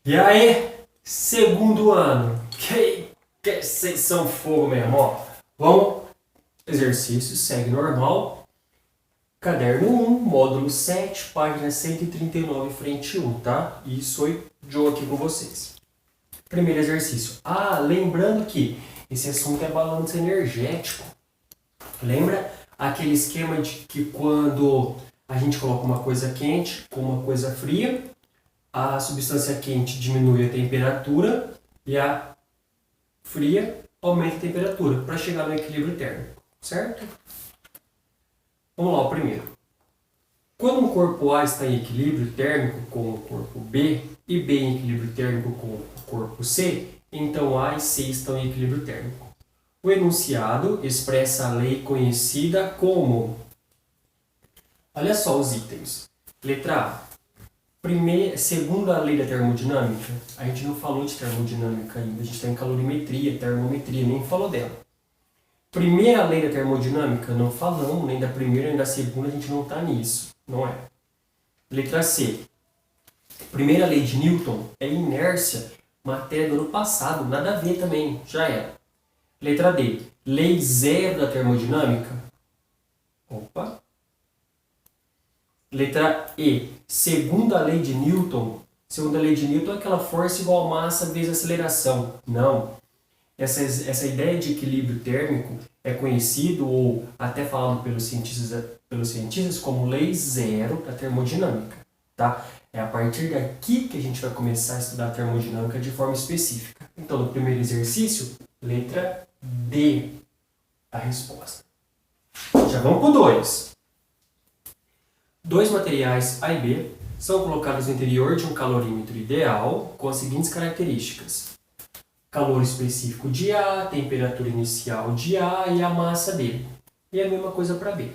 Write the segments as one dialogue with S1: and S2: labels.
S1: E aí, segundo ano, que vocês são fogo mesmo, ó. Vamos, exercício, segue normal. Caderno 1, módulo 7, página 139, frente 1, tá? Isso foi Joe aqui com vocês. Primeiro exercício. Lembrando que esse assunto é balanço energético. Lembra aquele esquema de que quando a gente coloca uma coisa quente com uma coisa fria, a substância quente diminui a temperatura e a fria aumenta a temperatura para chegar no equilíbrio térmico, certo? Vamos lá, o primeiro. Quando um corpo A está em equilíbrio térmico com o corpo B e B em equilíbrio térmico com o corpo C, então A e C estão em equilíbrio térmico. O enunciado expressa a lei conhecida como... Olha só os itens. Letra A. Segundo a lei da termodinâmica, a gente não falou de termodinâmica ainda, a gente está em calorimetria, termometria, nem falou dela. Primeira lei da termodinâmica, não falamos, nem da primeira nem da segunda, a gente não está nisso, não é? Letra C. Primeira lei de Newton é inércia, matéria do ano passado, nada a ver também, já era. Letra D. Lei zero da termodinâmica. Opa. Letra E. Segunda lei de Newton. Segunda lei de Newton é aquela força igual a massa vezes aceleração. Não. Essa ideia de equilíbrio térmico é conhecido ou até falado pelos cientistas como lei zero da termodinâmica. Tá? É a partir daqui que a gente vai começar a estudar a termodinâmica de forma específica. Então, no primeiro exercício, letra D, a resposta. Já vamos para o 2. Dois materiais A e B são colocados no interior de um calorímetro ideal com as seguintes características: calor específico de A, temperatura inicial de A e a massa dele. E a mesma coisa para B.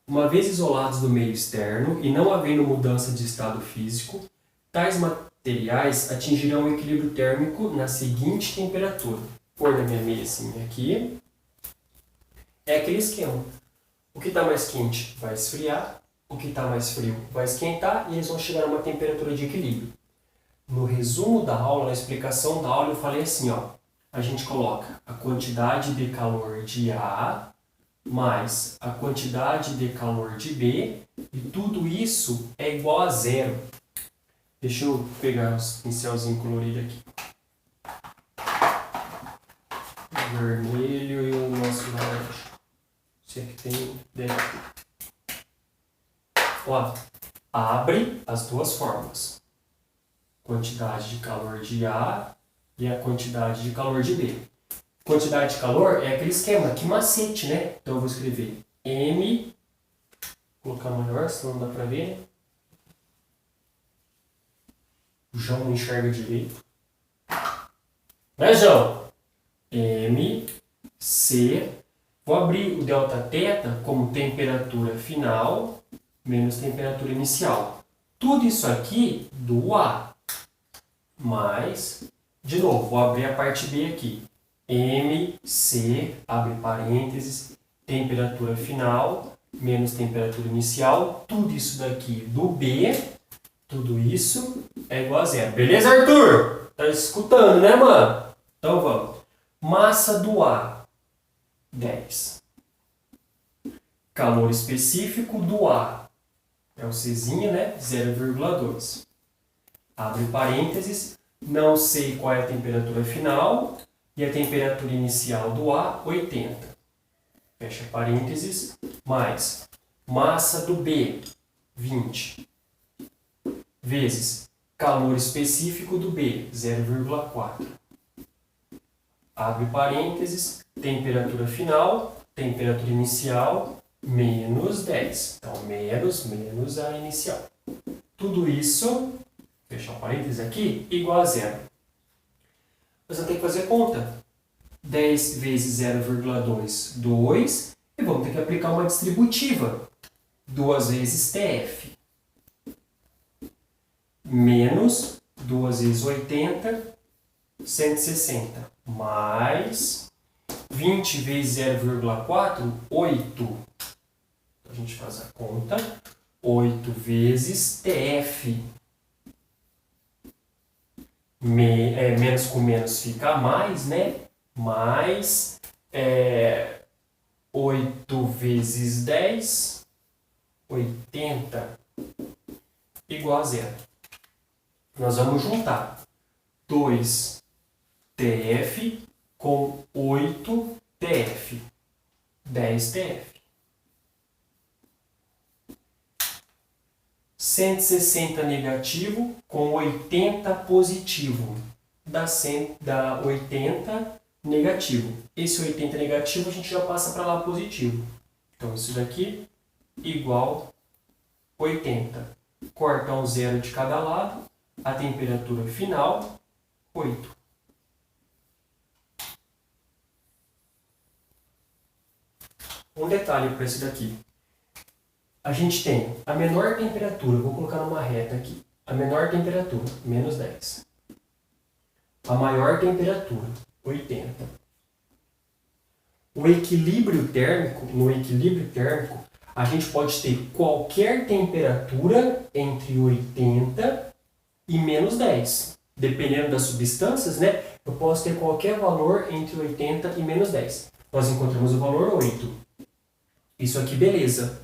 S1: Uma vez isolados do meio externo e não havendo mudança de estado físico, tais materiais atingirão o equilíbrio térmico na seguinte temperatura. Vou pôr na minha mesinha aqui. É aquele esquema. O que está mais quente vai esfriar, o que está mais frio vai esquentar e eles vão chegar a uma temperatura de equilíbrio. No resumo da aula, na explicação da aula, eu falei assim, ó, a gente coloca a quantidade de calor de A mais a quantidade de calor de B e tudo isso é igual a zero. Deixa eu pegar os pincelzinhos coloridos aqui. O vermelho e o nosso laranja. Esse aqui tem dentro. Ó, abre as duas formas. Quantidade de calor de A e a quantidade de calor de B. Quantidade de calor é aquele esquema, que macete, né? Então eu vou escrever M, vou colocar maior, senão não dá pra ver. O João não enxerga direito. Né, João? M, C, vou abrir o delta-teta como temperatura final menos temperatura inicial. Tudo isso aqui do A. Mais, de novo, vou abrir a parte B aqui. MC, abre parênteses, temperatura final, menos temperatura inicial. Tudo isso daqui do B, tudo isso é igual a zero. Beleza, Arthur? Tá escutando, né, mano? Então vamos. Massa do A, 10. Calor específico do A, é o Czinho, né? 0,2. Abre parênteses, não sei qual é a temperatura final e a temperatura inicial do A, 80. Fecha parênteses, mais massa do B, 20. Vezes calor específico do B, 0,4. Abre parênteses, temperatura final, temperatura inicial, menos 10. Então, menos a inicial. Tudo isso, fechar o parênteses aqui, igual a zero. Nós vamos ter que fazer conta. 10 vezes 0,2, 2. E vamos ter que aplicar uma distributiva. 2 vezes TF. Menos 2 vezes 80, 160. Mais 20 vezes 0,4, 8. Então, a gente faz a conta. 8 vezes TF. menos com menos fica mais, né? Mais 8 vezes 10, 80, igual a zero. Nós vamos juntar 2TF com 8TF, 10TF. 160 negativo com 80 positivo, dá 80 negativo. Esse 80 negativo a gente já passa para lá positivo. Então isso daqui igual 80. Corta um zero de cada lado, a temperatura final 8. Um detalhe para esse daqui. A gente tem a menor temperatura, vou colocar numa reta aqui. A menor temperatura, menos 10. A maior temperatura, 80. No equilíbrio térmico, a gente pode ter qualquer temperatura entre 80 e menos 10. Dependendo das substâncias, né? Eu posso ter qualquer valor entre 80 e menos 10. Nós encontramos o valor 8. Isso aqui, beleza.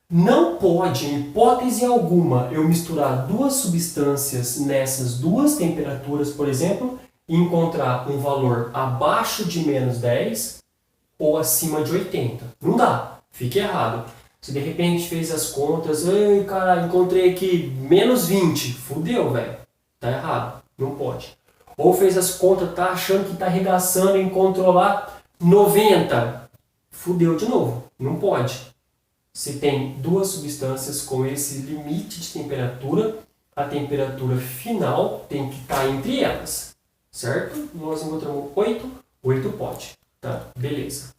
S1: Não pode, em hipótese alguma, eu misturar duas substâncias nessas duas temperaturas, por exemplo, e encontrar um valor abaixo de menos 10 ou acima de 80. Não dá. Fica errado. Se de repente fez as contas, ei, cara, encontrei aqui menos 20. Fudeu, velho. Tá errado. Não pode. Ou fez as contas, tá achando que tá arregaçando e encontrou lá 90. Fudeu de novo. Não pode. Se tem duas substâncias com esse limite de temperatura, a temperatura final tem que estar entre elas. Certo? Nós encontramos 8. 8 pode. Tá? Beleza.